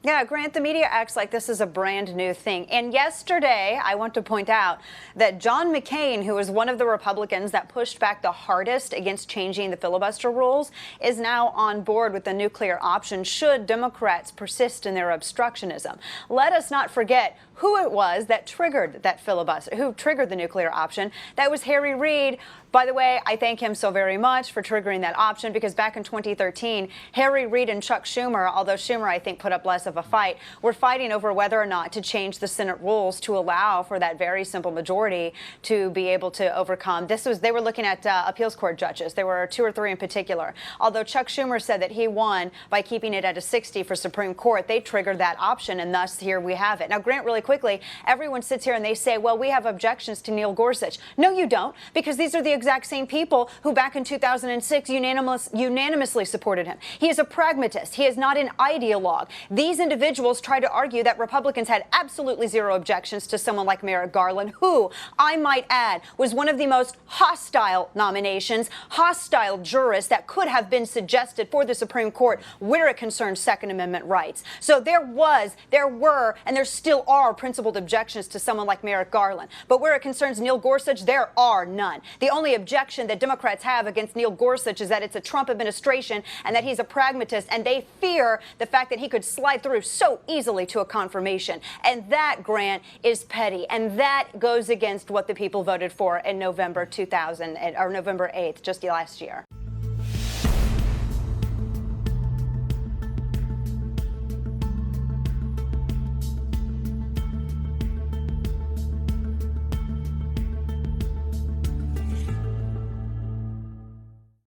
Yeah, Grant, the media acts like this is a brand new thing. And yesterday, I want to point out that John McCain, who was one of the Republicans that pushed back the hardest against changing the filibuster rules, is now on board with the nuclear option should Democrats persist in their obstructionism. Let us not forget who it was that triggered that filibuster, who triggered the nuclear option. That was Harry Reid. By the way, I thank him so very much for triggering that option, because back in 2013, Harry Reid and Chuck Schumer, although Schumer, I think, put up less of a fight, were fighting over whether or not to change the Senate rules to allow for that very simple majority to be able to overcome. They were looking at appeals court judges. There were 2 or 3 in particular. Although Chuck Schumer said that he won by keeping it at a 60 for Supreme Court, they triggered that option, and thus here we have it. Now, Grant, really quickly, everyone sits here and they say, well, we have objections to Neil Gorsuch. No, you don't, because these are the exact same people who back in 2006 unanimously supported him. He is a pragmatist. He is not an ideologue. These individuals try to argue that Republicans had absolutely zero objections to someone like Merrick Garland, who, I might add, was one of the most hostile nominations, hostile jurists that could have been suggested for the Supreme Court where it concerns Second Amendment rights. So there were, and there still are principled objections to someone like Merrick Garland. But where it concerns Neil Gorsuch, there are none. The only objection that Democrats have against Neil Gorsuch is that it's a Trump administration and that he's a pragmatist, and they fear the fact that he could slide through so easily to a confirmation. And that, Grant, is petty, and that goes against what the people voted for in November 8th, just last year.